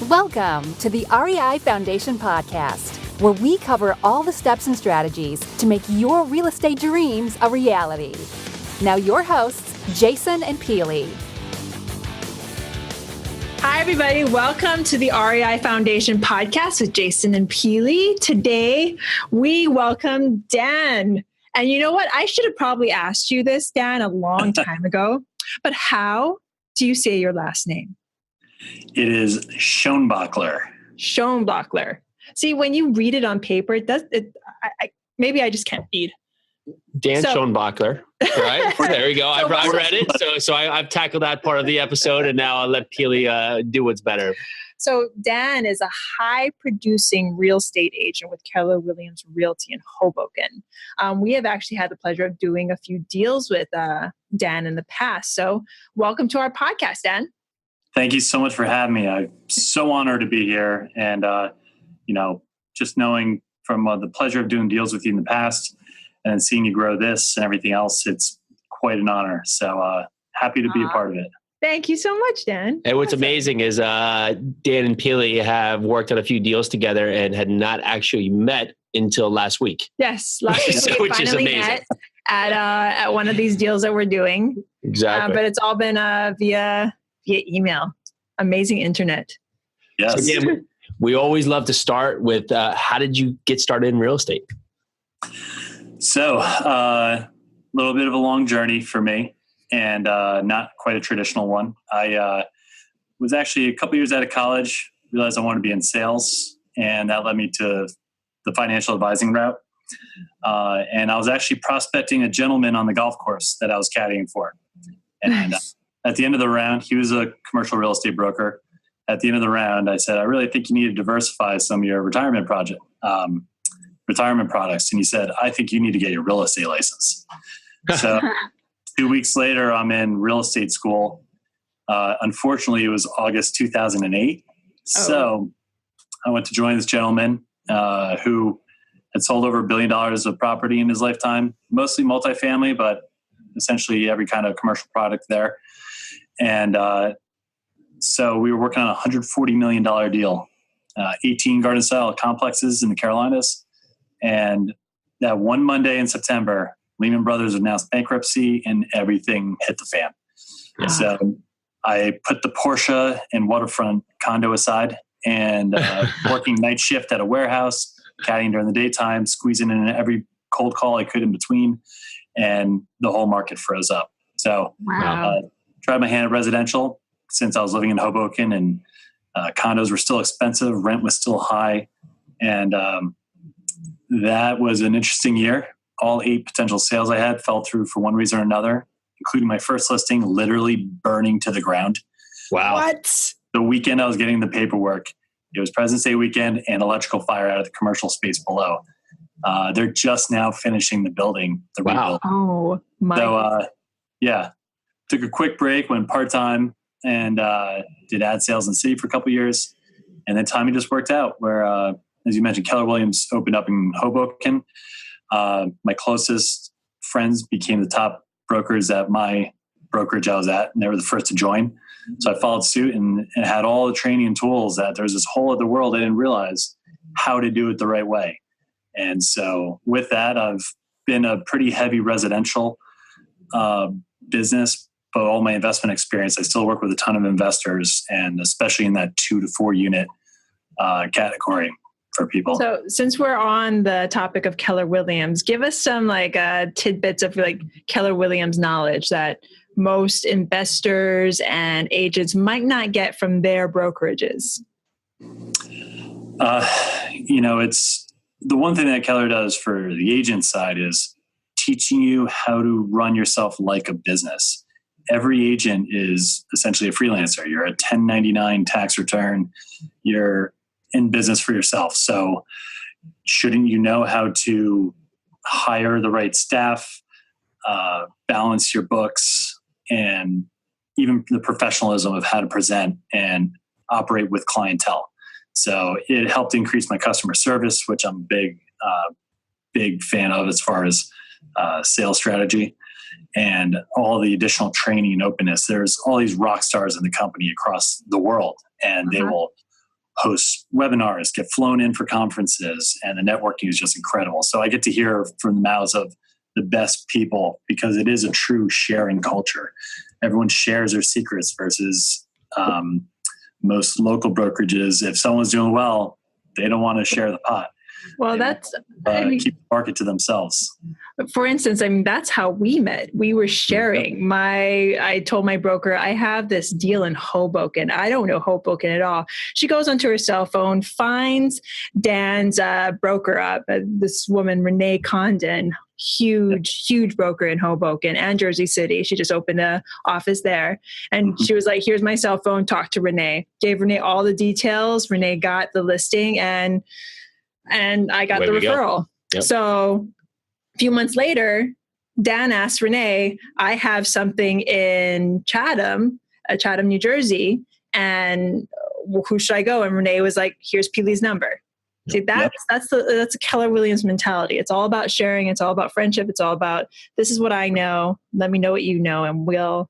Welcome to the REI Foundation Podcast, where we cover all the steps and strategies to make your real estate dreams a reality. Now your hosts, Jason and Peely. Hi, everybody. Welcome to the REI Foundation Podcast with Jason and Peely. Today, we welcome Dan. And you know what? I should have probably asked you this, Dan, a long time ago. But how do you say your last name? It is Schoenbaechler. Schoenbaechler. See, when you read it on paper, it does. Maybe I just can't read. Dan Schoenbaechler, right? There we go. I read it, so I've tackled that part of the episode, and now I'll let Peely do what's better. So Dan is a high-producing real estate agent with Keller Williams Realty in Hoboken. We have actually had the pleasure of doing a few deals with Dan in the past. So welcome to our podcast, Dan. Thank you so much for having me. I'm so honored to be here. And, just knowing from the pleasure of doing deals with you in the past and seeing you grow this and everything else, it's quite an honor. So happy to be a part of it. Thank you so much, Dan. And what's amazing is Dan and Peely have worked on a few deals together and had not actually met until last week. Yes, last week we finally met at one of these deals that we're doing. Exactly. But it's all been via email. Amazing internet. Yes. So again, we always love to start with how did you get started in real estate? So a little bit of a long journey for me and not quite a traditional one. I was actually a couple years out of college, realized I wanted to be in sales, and that led me to the financial advising route. And I was actually prospecting a gentleman on the golf course that I was caddying for. And at the end of the round, he was a commercial real estate broker. At the end of the round, I said, I really think you need to diversify some of your retirement products. And he said, I think you need to get your real estate license. So 2 weeks later, I'm in real estate school. Unfortunately, it was August 2008. So I went to join this gentleman who had sold over $1 billion of property in his lifetime, mostly multifamily, but essentially every kind of commercial product there. And so we were working on a $140 million deal, 18 garden style complexes in the Carolinas. And that one Monday in September, Lehman Brothers announced bankruptcy and everything hit the fan. Yeah. So I put the Porsche and waterfront condo aside and working night shift at a warehouse, caddying during the daytime, squeezing in every cold call I could in between. And the whole market froze up. So tried my hand at residential since I was living in Hoboken, and condos were still expensive. Rent was still high. And that was an interesting year. All 8 potential sales I had fell through for one reason or another, including my first listing literally burning to the ground. Wow. What? The weekend I was getting the paperwork, it was President's Day weekend and electrical fire out of the commercial space below. They're just now finishing the building. Wow. Oh, my. So, took a quick break, went part-time, and did ad sales in the city for a couple of years. And then timing just worked out where, as you mentioned, Keller Williams opened up in Hoboken. My closest friends became the top brokers at my brokerage I was at, and they were the first to join. So I followed suit and had all the training and tools that there's this whole other world I didn't realize how to do it the right way. And so with that, I've been a pretty heavy residential business, but all my investment experience, I still work with a ton of investors, and especially in that 2 to 4 unit category for people. So since we're on the topic of Keller Williams, give us some tidbits of Keller Williams knowledge that most investors and agents might not get from their brokerages. It's the one thing that Keller does for the agent side is teaching you how to run yourself like a business. Every agent is essentially a freelancer. You're a 1099 tax return. You're in business for yourself. So shouldn't you know how to hire the right staff, balance your books, and even the professionalism of how to present and operate with clientele? So it helped increase my customer service, which I'm a big fan of as far as sales strategy. And all the additional training and openness. There's all these rock stars in the company across the world, and they will host webinars, get flown in for conferences, and the networking is just incredible. So I get to hear from the mouths of the best people because it is a true sharing culture. Everyone shares their secrets versus most local brokerages. If someone's doing well, they don't want to share the pot. Well, Keep the market to themselves. For instance, that's how we met. We were sharing. I told my broker, I have this deal in Hoboken. I don't know Hoboken at all. She goes onto her cell phone, finds Dan's broker up, this woman, Renee Condon, huge broker in Hoboken and Jersey City. She just opened an office there. And she was like, here's my cell phone, talk to Renee. Gave Renee all the details. Renee got the listing and I got the referral. Yep. So a few months later, Dan asked Renee, I have something in Chatham, New Jersey, and who should I go? And Renee was like, here's Peely's number. See, that's a Keller Williams mentality. It's all about sharing. It's all about friendship. It's all about, this is what I know. Let me know what you know, and we'll.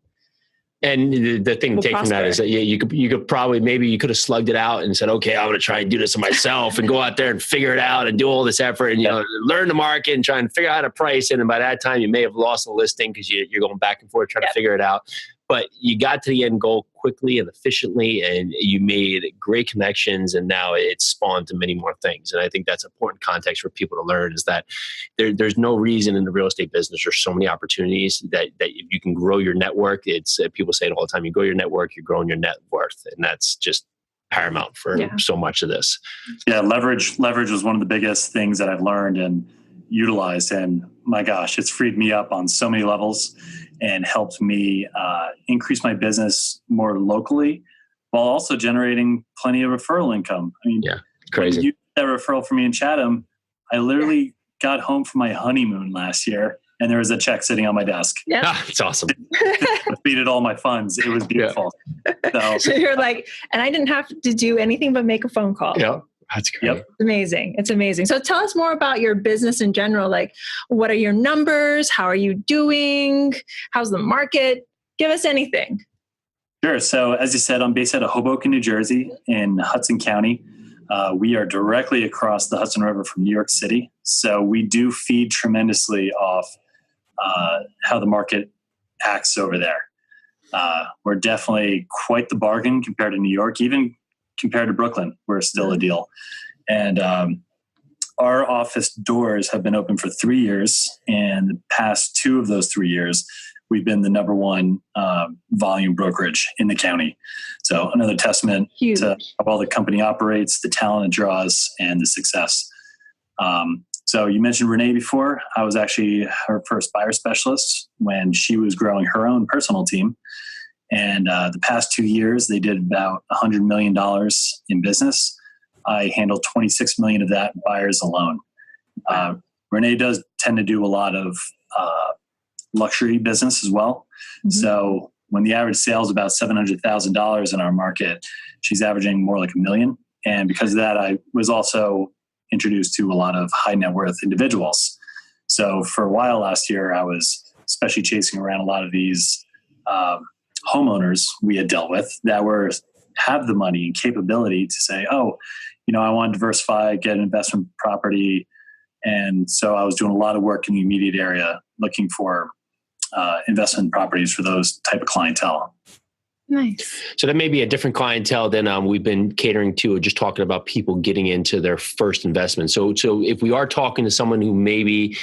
And the thing to take prosper. from that is that you could probably, maybe you could have slugged it out and said, okay, I'm going to try and do this myself and go out there and figure it out and do all this effort and, learn the market and try and figure out how to price it. And by that time you may have lost a listing because you're going back and forth trying to figure it out. But you got to the end goal quickly and efficiently, and you made great connections, and now it's spawned to many more things. And I think that's important context for people to learn, is that there's no reason in the real estate business. There's so many opportunities that if you can grow your network, it's people say it all the time, you grow your network, you're growing your net worth. And that's just paramount for so much of this. Yeah, leverage was one of the biggest things that I've learned and utilized. And my gosh, it's freed me up on so many levels and helped me increase my business more locally while also generating plenty of referral income. I mean, crazy. When you did that referral for me in Chatham, I literally got home from my honeymoon last year and there was a check sitting on my desk. Yeah, it's awesome. Defeated all my funds. It was beautiful. So you're like, and I didn't have to do anything but make a phone call. Yeah. That's great. Yep. It's amazing. So tell us more about your business in general. Like, what are your numbers? How are you doing? How's the market? Give us anything. Sure. So as you said, I'm based out of Hoboken, New Jersey in Hudson County. We are directly across the Hudson River from New York City. So we do feed tremendously off how the market acts over there. We're definitely quite the bargain compared to New York, even compared to Brooklyn. We're still a deal. And our office doors have been open for 3 years. And the past 2 of those 3 years, we've been the number one volume brokerage in the county. So another testament to how well the company operates, the talent it draws, and the success. So you mentioned Renee before. I was actually her first buyer specialist when she was growing her own personal team. And the past 2 years, they did about $100 million in business. I handled $26 million of that buyers alone. Renee does tend to do a lot of luxury business as well. Mm-hmm. So when the average sale is about $700,000 in our market, she's averaging more like $1 million. And because of that, I was also introduced to a lot of high net worth individuals. So for a while last year, I was especially chasing around a lot of these homeowners we had dealt with that have the money and capability to say, I want to diversify, get an investment property. And so I was doing a lot of work in the immediate area looking for investment properties for those type of clientele. Nice. So that may be a different clientele than we've been catering to, or just talking about people getting into their first investment. So if we are talking to someone who maybe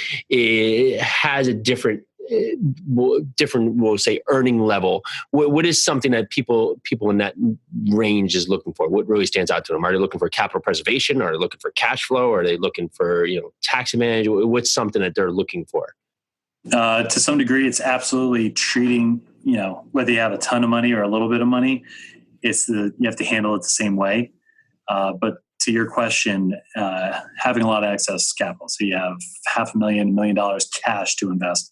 has a different, we'll say, earning level, what is something that people in that range is looking for? What really stands out to them? Are they looking for capital preservation? Are they looking for cash flow? Are they looking for tax advantage? What's something that they're looking for? To some degree, it's absolutely treating, whether you have a ton of money or a little bit of money, you have to handle it the same way. But to your question, having a lot of excess capital, so you have $500,000, $1 million cash to invest.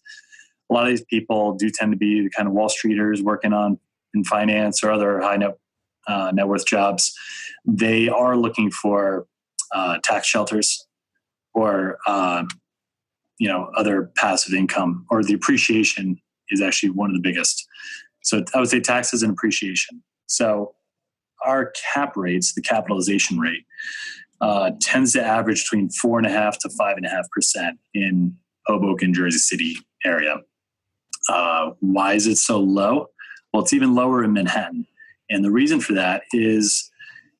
A lot of these people do tend to be the kind of Wall Streeters working in finance or other high net worth jobs. They are looking for tax shelters or other passive income, or the appreciation is actually one of the biggest. So I would say taxes and appreciation. So our cap rates, the capitalization rate, tends to average between 4.5% to 5.5% in Hoboken, Jersey City area. Why is it so low? Well, it's even lower in Manhattan. And the reason for that is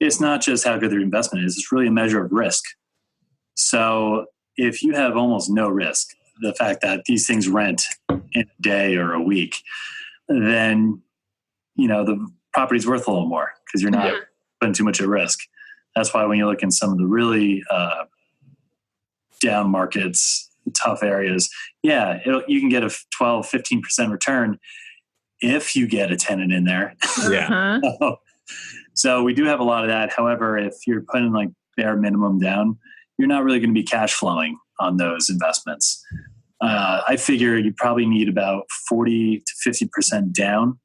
it's not just how good their investment is, it's really a measure of risk. So if you have almost no risk, the fact that these things rent in a day or a week, then, the property's worth a little more because you're not putting too much at risk. That's why when you look in some of the really down markets, tough areas, you can get a 12, 15% return if you get a tenant in there. Yeah. So we do have a lot of that. However, if you're putting like bare minimum down, you're not really going to be cash flowing on those investments. I figure you probably need about 40 to 50% down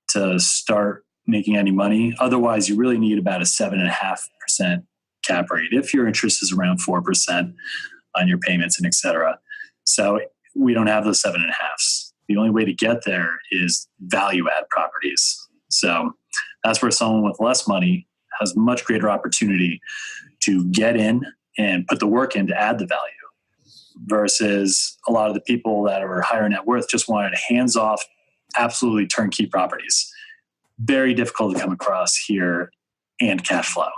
to start making any money. Otherwise, you really need about a 7.5% cap rate if your interest is around 4% on your payments and et cetera. So we don't have those 7.5s. The only way to get there is value add properties. So that's where someone with less money has much greater opportunity to get in and put the work in to add the value, versus a lot of the people that are higher net worth just wanted hands-off, absolutely turnkey properties. Very difficult to come across here and cash flow.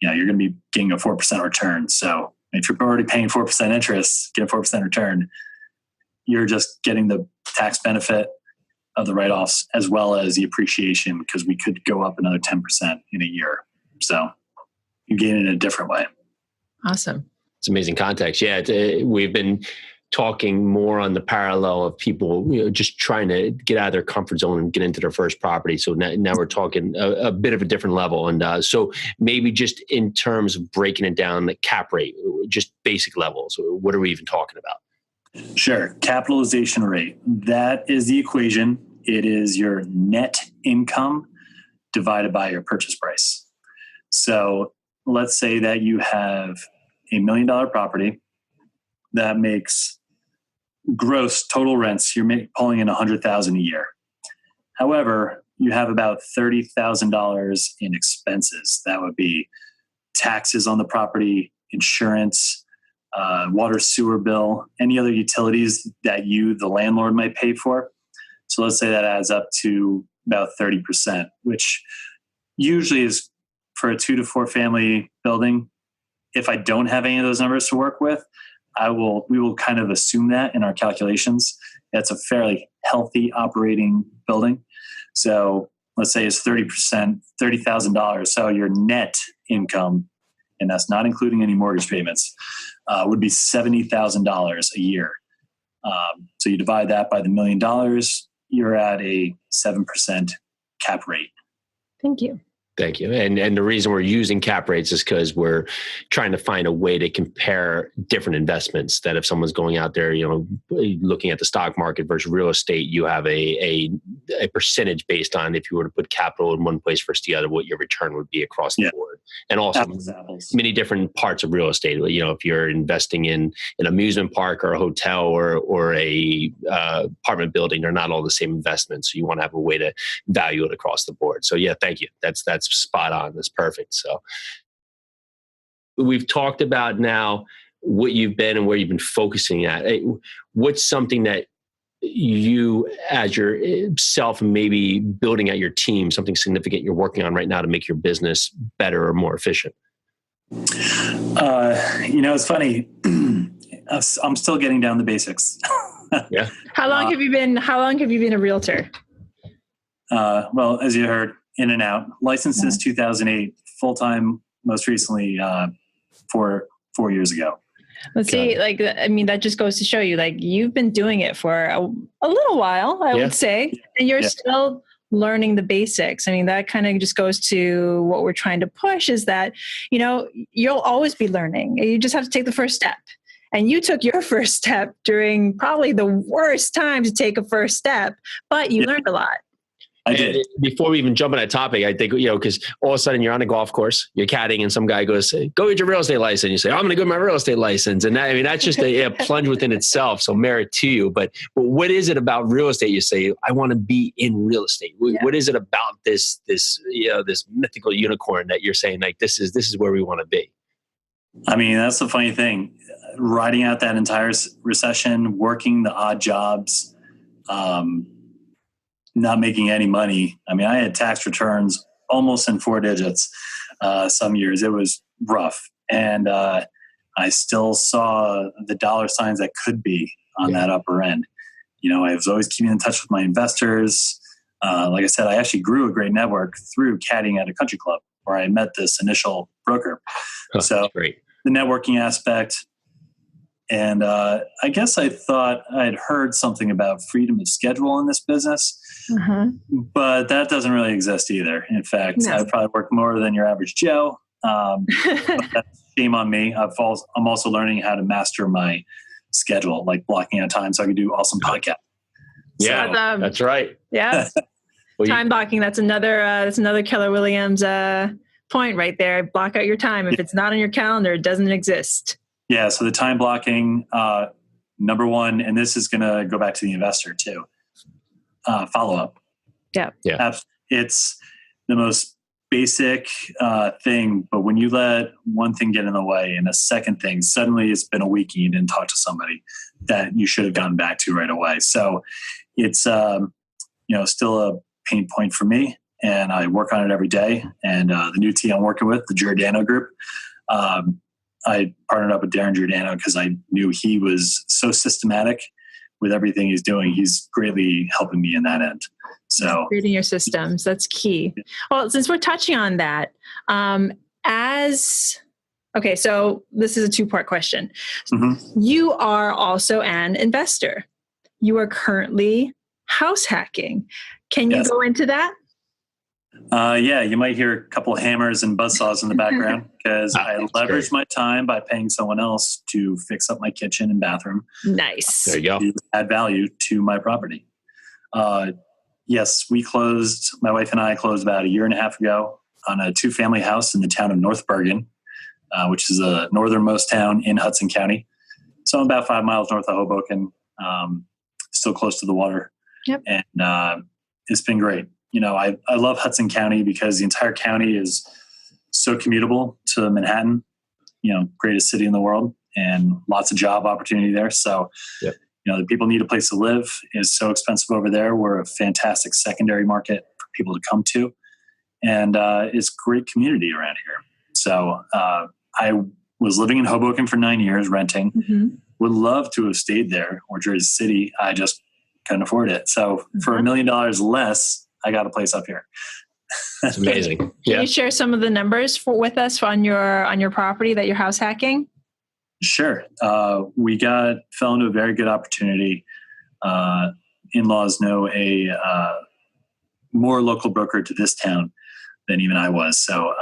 You're going to be getting a 4% return. So if you're already paying 4% interest, get a 4% return, you're just getting the tax benefit of the write-offs as well as the appreciation, because we could go up another 10% in a year. So you gain it in a different way. Awesome. It's amazing context. Yeah, we've been talking more on the parallel of people just trying to get out of their comfort zone and get into their first property. So now we're talking a bit of a different level. And so maybe just in terms of breaking it down, the cap rate, just basic levels, what are we even talking about? Sure. Capitalization rate. That is the equation. It is your net income divided by your purchase price. So let's say that you have $1 million property that makes gross total rents. You're pulling in $100,000 a year. However, you have about $30,000 in expenses. That would be taxes on the property, insurance, water, sewer bill, any other utilities that you, the landlord, might pay for. So let's say that adds up to about 30%, which usually is for a 2 to 4 family building. If I don't have any of those numbers to work with, we will kind of assume that in our calculations. That's a fairly healthy operating building. So let's say it's 30%, $30,000. So your net income, and that's not including any mortgage payments, would be $70,000 a year. So you divide that by the $1 million, you're at a 7% cap rate. Thank you. Thank you. And the reason we're using cap rates is because we're trying to find a way to compare different investments. That if someone's going out there, looking at the stock market versus real estate, you have a percentage based on if you were to put capital in one place versus the other, what your return would be across the board. And also many different parts of real estate. If you're investing in an amusement park or a hotel or a apartment building, they're not all the same investments. So you want to have a way to value it across the board. So yeah, thank you. That's spot on. That's perfect. So we've talked about now what you've been and where you've been focusing at. What's something that you as yourself and maybe building out your team, something significant you're working on right now to make your business better or more efficient? It's funny. I'm still getting down the basics. Yeah. How long have you been a realtor? Well, as you heard, in and out. Licensed since 2008, full-time most recently 4 years ago. Let's see, that just goes to show you, you've been doing it for a little while, I would say, and you're still learning the basics. That kind of just goes to what we're trying to push is that, you'll always be learning. You just have to take the first step. And you took your first step during probably the worst time to take a first step, but you learned a lot. I did. Before we even jump on that topic, I think, because all of a sudden you're on a golf course, you're caddying, and some guy goes, go get your real estate license. You say, I'm going to go get my real estate license. And that's just a plunge within itself. So merit to you. But what is it about real estate? You say, I want to be in real estate. What is it about this mythical unicorn that you're saying, like, this is where we want to be? I mean, that's the funny thing. Riding out that entire recession, working the odd jobs, not making any money. I mean, I had tax returns almost in 4 digits some years. It was rough. And I still saw the dollar signs that could be on that upper end. I was always keeping in touch with my investors. Like I said, I actually grew a great network through caddying at a country club where I met this initial broker. So great. The networking aspect. And I guess I thought I'd heard something about freedom of schedule in this business, but that doesn't really exist either. In fact, I probably work more than your average Joe. That's shame on me. I'm also learning how to master my schedule, like blocking out time so I can do awesome podcasts. Yeah, that's right. Yeah. Time blocking. That's another Keller Williams point right there. Block out your time. If it's not on your calendar, it doesn't exist. Yeah. So the time blocking, number one, and this is going to go back to the investor too. Follow up. Yeah. It's the most basic thing, but when you let one thing get in the way and a second thing, suddenly it's been a week and you didn't talk to somebody that you should have gotten back to right away. So it's still a pain point for me, and I work on it every day. And the new team I'm working with, the Giordano Group, I partnered up with Darren Giordano because I knew he was so systematic with everything he's doing. He's greatly helping me in that end. So creating your systems, that's key. Well, since we're touching on that, so this is a 2-part question. You are also an investor. You are currently house hacking. Can you go into that? You might hear a couple of hammers and buzzsaws in the background because I leverage my time by paying someone else to fix up my kitchen and bathroom. Nice. There you go. To add value to my property. Yes, my wife and I closed about 1.5 years ago on a 2-family house in the town of North Bergen, which is the northernmost town in Hudson County. So I'm about 5 miles north of Hoboken, still close to the water. Yep. And it's been great. I love Hudson County because the entire county is so commutable to Manhattan, greatest city in the world, and lots of job opportunity there. So, the people need a place to live. It's so expensive over there. We're a fantastic secondary market for people to come to. And it's great community around here. So I was living in Hoboken for 9 years, renting. Would love to have stayed there, or Jersey City. I just couldn't afford it. So for $1 million less, I got a place up here. That's amazing. Can you share some of the numbers with us on your property that you're house hacking? Sure. We fell into a very good opportunity. In-laws know a more local broker to this town than even I was. So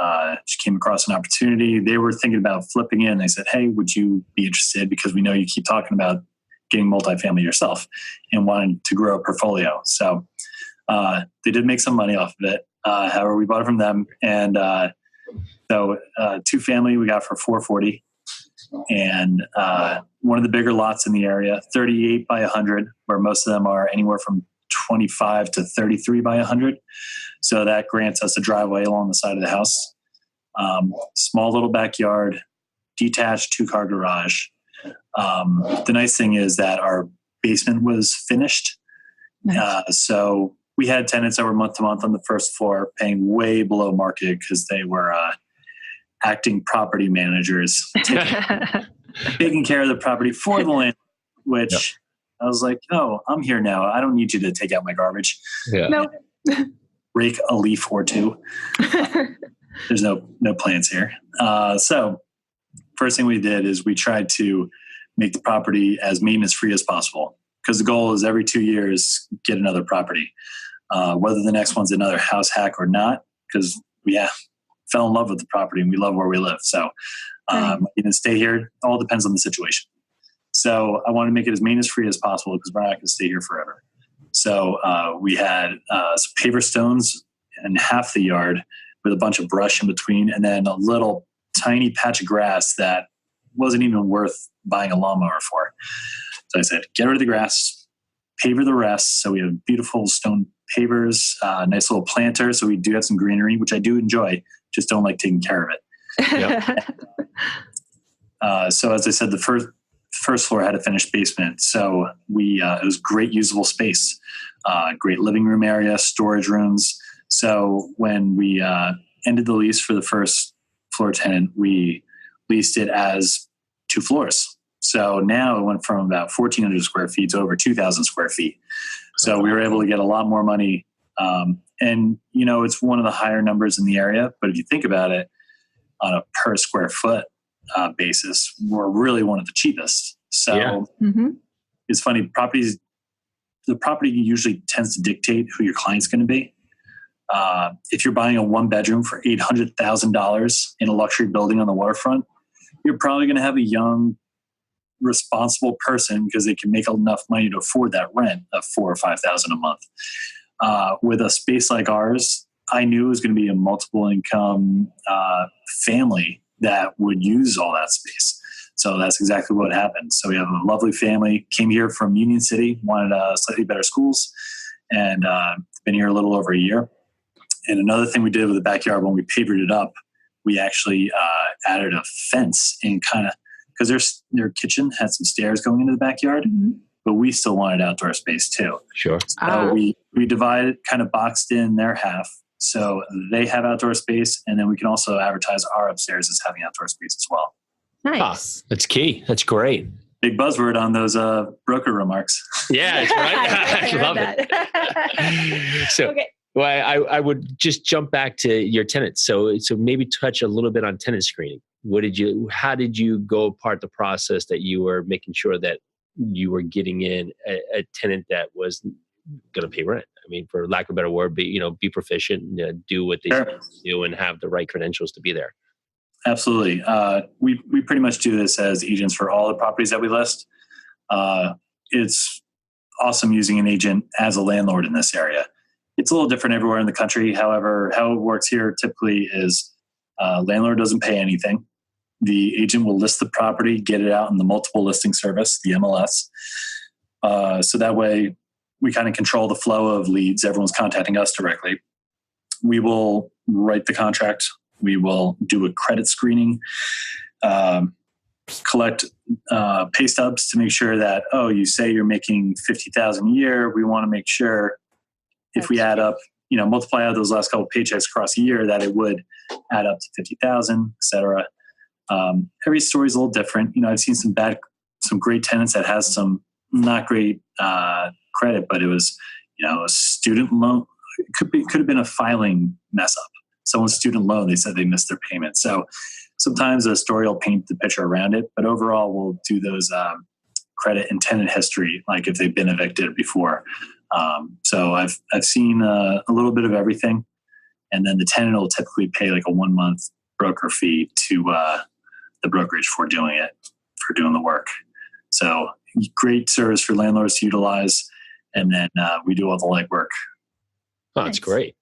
she came across an opportunity. They were thinking about flipping in. They said, hey, would you be interested? Because we know you keep talking about getting multifamily yourself and wanting to grow a portfolio. So they did make some money off of it. However, we bought it from them. And so 2-family we got for $440. And one of the bigger lots in the area, 38 by 100, where most of them are anywhere from 25 to 33 by 100. So that grants us a driveway along the side of the house. Small little backyard, detached 2-car garage. The nice thing is that our basement was finished. Nice. So we had tenants that were month to month on the first floor paying way below market because they were acting property managers, taking care of the property for the land, which I was like, oh, I'm here now. I don't need you to take out my garbage. Nope. Rake a leaf or two. There's no plants here. So first thing we did is we tried to make the property as maintenance free as possible, because the goal is every 2 years, get another property, whether the next one's another house hack or not, because we fell in love with the property and we love where we live. So stay here. All depends on the situation. So I want to make it as maintenance free as possible because we're not going to stay here forever. So we had some paver stones in half the yard with a bunch of brush in between, and then a little tiny patch of grass that wasn't even worth buying a lawnmower for. So I said, get rid of the grass, paver the rest. So we have beautiful stone pavers, nice little planter. So we do have some greenery, which I do enjoy, just don't like taking care of it. So as I said, the first floor had a finished basement. So it was great usable space, great living room area, storage rooms. So when we ended the lease for the first floor tenant, we leased it as 2 floors. So now it went from about 1,400 square feet to over 2,000 square feet. So we were able to get a lot more money. And, it's one of the higher numbers in the area. But if you think about it on a per square foot basis, we're really one of the cheapest. So It's funny, the property usually tends to dictate who your client's going to be. If you're buying a 1-bedroom for $800,000 in a luxury building on the waterfront, you're probably going to have a young, responsible person because they can make enough money to afford that rent of $4,000 or $5,000 a month. With a space like ours, I knew it was going to be a multiple income family that would use all that space. So that's exactly what happened. So we have a lovely family, came here from Union City, wanted slightly better schools, and been here a little over a year. And another thing we did with the backyard, when we pavered it up, we actually added a fence and because their kitchen had some stairs going into the backyard, but we still wanted outdoor space too. Sure. So we divided, kind of boxed in their half. So they have outdoor space, and then we can also advertise our upstairs as having outdoor space as well. Nice. That's key. That's great. Big buzzword on those broker remarks. Yeah, that's right. I love it. So, okay. Well, I would just jump back to your tenants. So maybe touch a little bit on tenant screening. How did you go apart the process that you were making sure that you were getting in a tenant that was going to pay rent? I mean, for lack of a better word, be proficient, do what they do, and have the right credentials to be there. Absolutely. We pretty much do this as agents for all the properties that we list. It's awesome using an agent as a landlord in this area. It's a little different everywhere in the country. However, how it works here typically is landlord doesn't pay anything. The agent will list the property, get it out in the multiple listing service, the MLS. So that way we kind of control the flow of leads. Everyone's contacting us directly. We will write the contract. We will do a credit screening, collect pay stubs to make sure that, you say you're making $50,000 a year. We want to make sure if we add up, multiply out those last couple of paychecks across a year, that it would add up to 50,000, et cetera. Every story is a little different. I've seen some great tenants that has some not great credit, but it was, a student loan. It could have been a filing mess up. Someone's student loan, they said they missed their payment. So sometimes a story will paint the picture around it, but overall we'll do those credit and tenant history, like if they've been evicted before. So I've seen a little bit of everything, and then the tenant will typically pay like a 1-month broker fee to the brokerage for doing the work. So great service for landlords to utilize, and then we do all the legwork. Oh, that's great.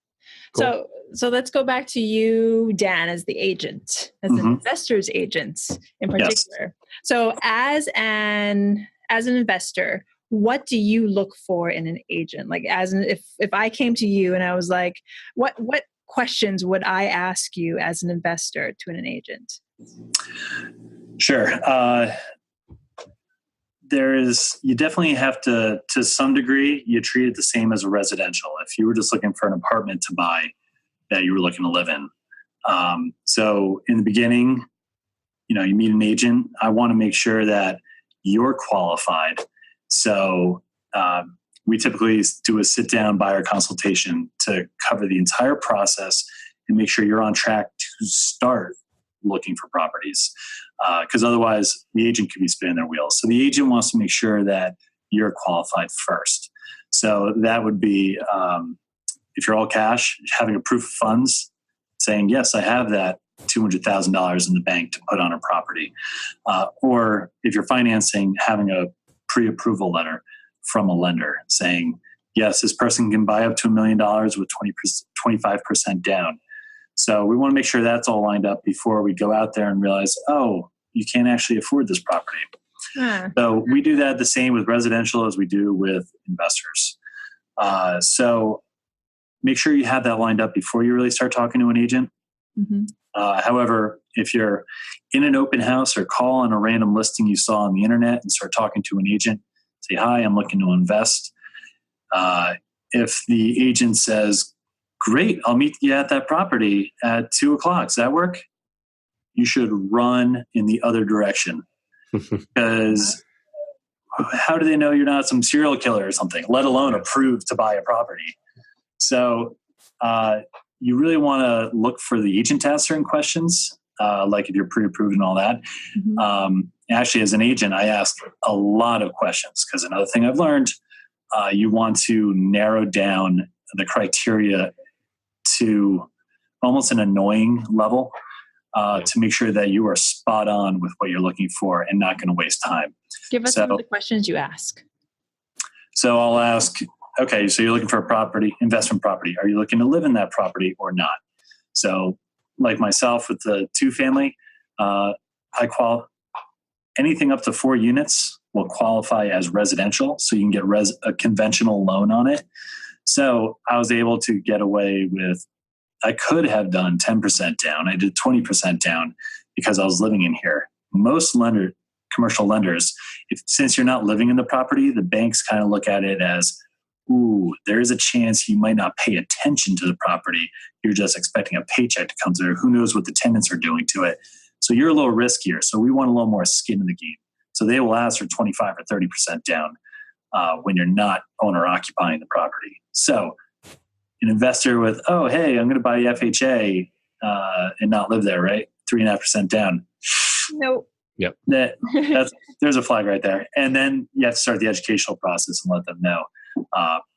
Cool. So let's go back to you, Dan, as the agent, as an investor's agent in particular. Yes. So as an investor, what do you look for in an agent? Like if I came to you and I was like, what questions would I ask you as an investor to an agent? Sure. You definitely have to some degree, you treat it the same as a residential. If you were just looking for an apartment to buy that you were looking to live in. So in the beginning, you meet an agent. I want to make sure that you're qualified. So we typically do a sit-down buyer consultation to cover the entire process and make sure you're on track to start looking for properties. Because otherwise, the agent could be spinning their wheels. So the agent wants to make sure that you're qualified first. So that would be, if you're all cash, having a proof of funds, saying, yes, I have that $200,000 in the bank to put on a property. Or if you're financing, having a pre-approval letter from a lender saying, yes, this person can buy up to $1 million with 25% down. So we want to make sure that's all lined up before we go out there and realize, oh, you can't actually afford this property. So we do that the same with residential as we do with investors. So make sure you have that lined up before you really start talking to an agent. However, if you're in an open house or call on a random listing you saw on the internet and start talking to an agent, say, hi, I'm looking to invest. If the agent says, great, I'll meet you at that property at 2:00, does that work? You should run in the other direction. Because how do they know you're not some serial killer or something, let alone approved to buy a property? So you really want to look for the agent to ask certain questions, like if you're pre-approved and all that. Actually, as an agent, I ask a lot of questions because another thing I've learned, you want to narrow down the criteria to almost an annoying level to make sure that you are spot on with what you're looking for and not going to waste time. Give us some of the questions you ask. So I'll ask, okay, so you're looking for a investment property. Are you looking to live in that property or not? So like myself with the 2-family, anything up to 4 units will qualify as residential. So you can get a conventional loan on it. So I was able to get away with, I could have done 10% down. I did 20% down because I was living in here. Most commercial lenders, since you're not living in the property, the banks kind of look at it as, ooh, there is a chance you might not pay attention to the property. You're just expecting a paycheck to come through. Who knows what the tenants are doing to it? So you're a little riskier. So we want a little more skin in the game. So they will ask for 25 or 30% down when you're not owner occupying the property. So an investor with, oh, hey, I'm going to buy FHA and not live there, right? 3.5% down. Nope. Yep. There's a flag right there. And then you have to start the educational process and let them know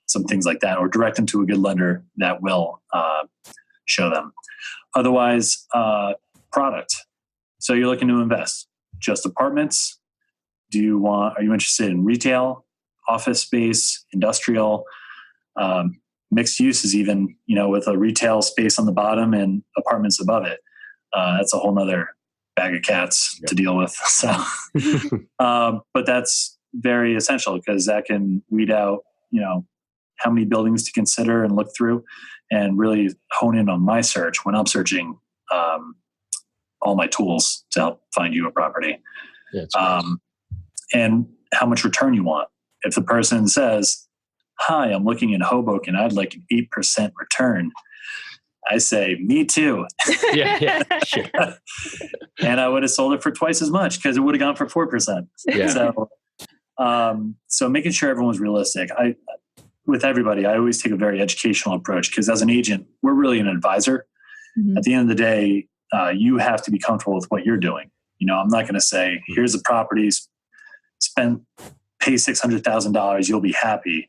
some things like that, or direct them to a good lender that will show them. Otherwise, product. So you're looking to invest. Just apartments? Are you interested in retail, office space, industrial, mixed uses even, with a retail space on the bottom and apartments above it? That's a whole nother bag of cats to deal with. So, but that's very essential because that can weed out, how many buildings to consider and look through and really hone in on my search when I'm searching all my tools to help find you a property. And how much return you want. If the person says, hi, I'm looking in Hoboken, I'd like an 8% return, I say, me too. Sure. And I would have sold it for twice as much because it would have gone for 4%. So making sure everyone's realistic. With everybody, I always take a very educational approach because as an agent, we're really an advisor. At the end of the day, you have to be comfortable with what you're doing. I'm not going to say, here's the properties, pay $600,000, you'll be happy.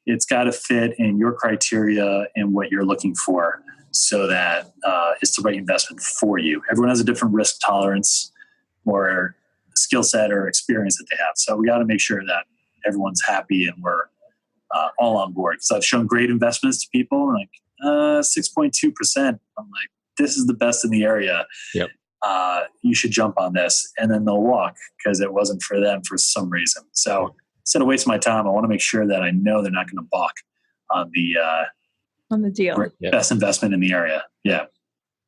It's got to fit in your criteria and what you're looking for so that it's the right investment for you. Everyone has a different risk tolerance or skill set or experience that they have. So we got to make sure that everyone's happy and we're all on board. So I've shown great investments to people, like 6.2%. I'm like, this is the best in the area. Yep. You should jump on this. And then they'll walk because it wasn't for them for some reason. So instead of wasting my time, I want to make sure that I know they're not going to balk on the deal. Best investment in the area. Yeah.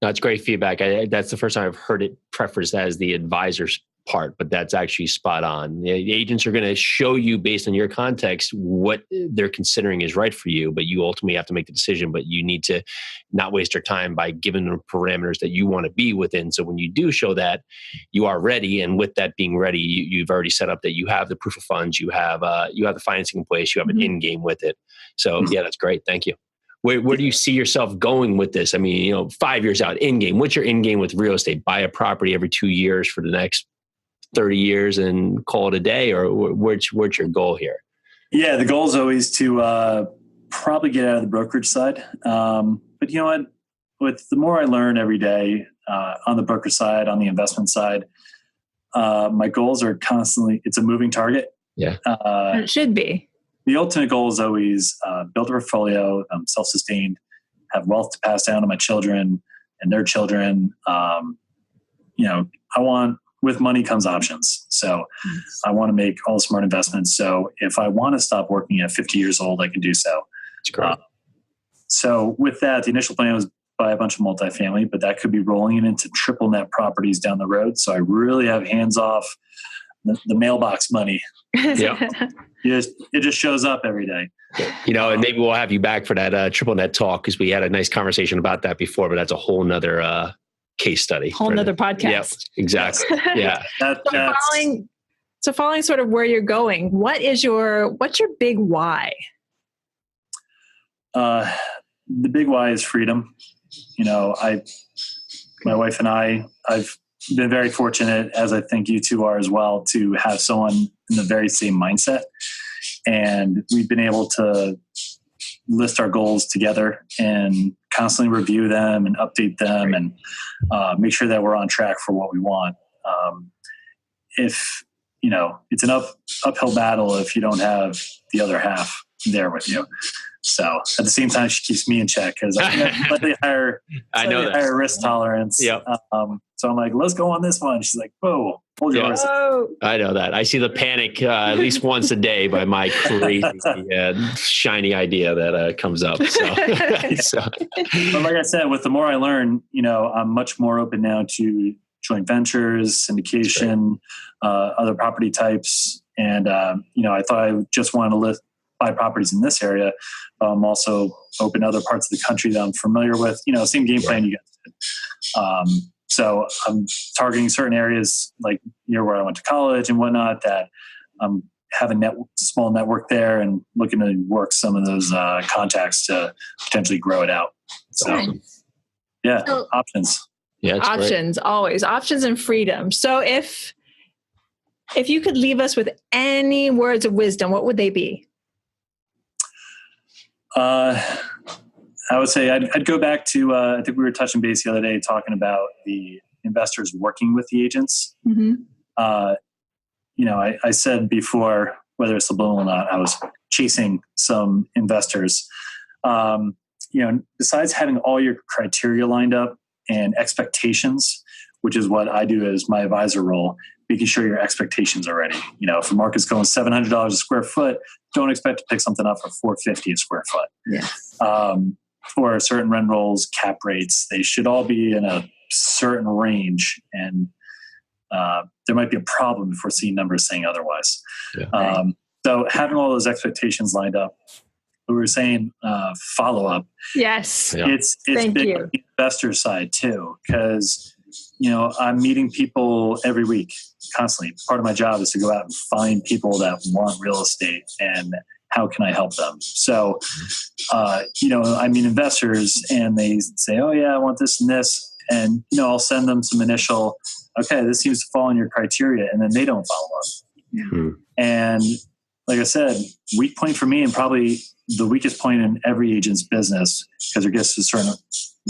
No, it's great feedback. That's the first time I've heard it prefaced as the advisor's part, but that's actually spot on. The agents are going to show you based on your context what they're considering is right for you, but you ultimately have to make the decision. But you need to not waste your time by giving them parameters that you want to be within. So when you do show that, you are ready, and with that being ready, you've already set up that you have the proof of funds, you have the financing in place, you have an end game with it. So yeah, that's great. Thank you. Where do you see yourself going with this? I mean, 5 years out, end game. What's your end game with real estate? Buy a property every 2 years for the next 30 years and call it a day, or what's your goal here? Yeah, the goal is always to probably get out of the brokerage side. But you know what? With the more I learn every day on the broker side, on the investment side, my goals are constantly, it's a moving target. Yeah. It should be. the ultimate goal is always build a portfolio, self-sustained, have wealth to pass down to my children and their children. With money comes options. So I want to make all smart investments. So if I want to stop working at 50 years old, I can do so. That's great. So with that, the initial plan was buy a bunch of multifamily, but that could be rolling it into triple net properties down the road. So I really have hands off the mailbox money. Yeah. It just shows up every day. And maybe we'll have you back for that triple net talk, because we had a nice conversation about that before, but that's a whole nother case study. Whole nother podcast. Yeah, exactly. Yeah. So following sort of where you're going, what's your big why? The big why is freedom. My wife and I've been very fortunate, as I think you two are as well, to have someone in the very same mindset. And we've been able to list our goals together and constantly review them and update them and make sure that we're on track for what we want. It's an uphill battle if you don't have the other half there with you. So at the same time, she keeps me in check because I have slightly higher risk tolerance. Yep. So I'm like, let's go on this one. She's like, whoa, hold yours. I know that. I see the panic at least once a day by my crazy shiny idea that comes up. So. But like I said, with the more I learn, I'm much more open now to joint ventures, syndication, other property types. And, I thought I just wanted to buy properties in this area. I'm also open to other parts of the country that I'm familiar with, same game plan you guys did. So I'm targeting certain areas like near where I went to college and whatnot that have a small network there and looking to work some of those contacts to potentially grow it out. So, options. Yeah, options, great. Always options and freedom. So if you could leave us with any words of wisdom, what would they be? I would say I'd go back to, I think we were touching base the other day talking about the investors working with the agents. Mm-hmm. I said before, whether it's subliminal or not, I was chasing some investors. Besides having all your criteria lined up and expectations, which is what I do as my advisor role, making sure your expectations are ready. If the market's going $700 a square foot, don't expect to pick something up for $450 a square foot. Yeah. For certain rent rolls, cap rates, they should all be in a certain range. And there might be a problem if we're seeing numbers saying otherwise. Yeah. So having all those expectations lined up, we were saying follow up. Yes. Yeah. It's big on the investor side too, because I'm meeting people every week constantly. Part of my job is to go out and find people that want real estate and how can I help them? So, investors and they say, oh yeah, I want this and this. And, I'll send them some initial, okay, this seems to fall in your criteria. And then they don't follow up. Mm-hmm. And like I said, weak point for me and probably the weakest point in every agent's business, because there gets to a certain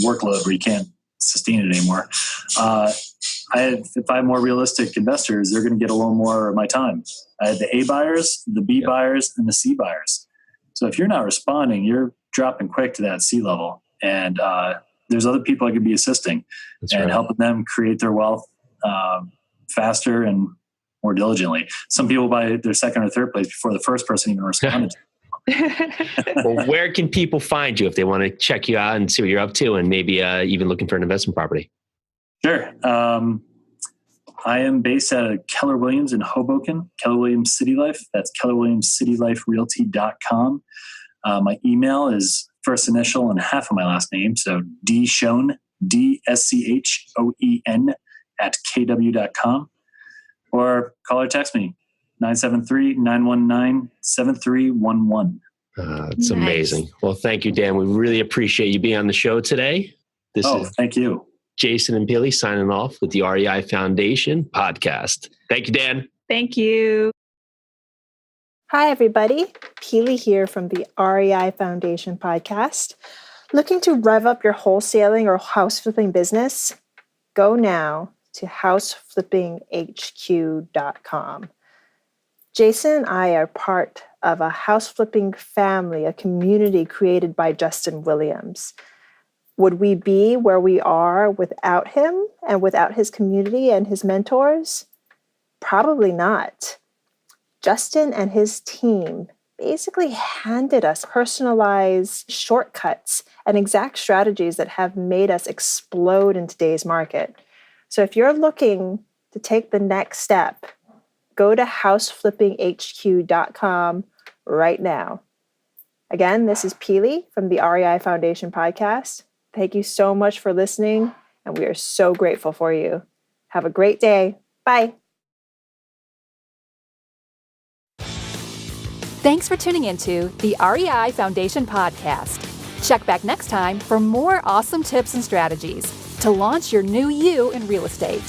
workload where you can't sustain it anymore. If I have more realistic investors, they're going to get a little more of my time. I had the A buyers, the B buyers, and the C buyers. So if you're not responding, you're dropping quick to that C level. And there's other people I could be assisting helping them create their wealth faster and more diligently. Some people buy their second or third place before the first person even responded. Well, where can people find you if they want to check you out and see what you're up to and maybe even looking for an investment property? Sure. I am based out of Keller Williams in Hoboken, Keller Williams City Life. That's kellerwilliamscityliferealty.com. My email is first initial and half of my last name. So dschoen, DSCHOEN @kw.com. Or call or text me, 973-919-7311. It's amazing. Well, thank you, Dan. We really appreciate you being on the show today. Thank you. Jason and Peely signing off with the REI Foundation podcast. Thank you, Dan. Thank you. Hi, everybody. Peely here from the REI Foundation podcast. Looking to rev up your wholesaling or house flipping business? Go now to houseflippinghq.com. Jason and I are part of a house flipping family, a community created by Justin Williams. Would we be where we are without him and without his community and his mentors? Probably not. Justin and his team basically handed us personalized shortcuts and exact strategies that have made us explode in today's market. So if you're looking to take the next step, go to houseflippinghq.com right now. Again, this is Peely from the REI Foundation podcast. Thank you so much for listening, and we are so grateful for you. Have a great day. Bye. Thanks for tuning into the REI Foundation podcast. Check back next time for more awesome tips and strategies to launch your new you in real estate.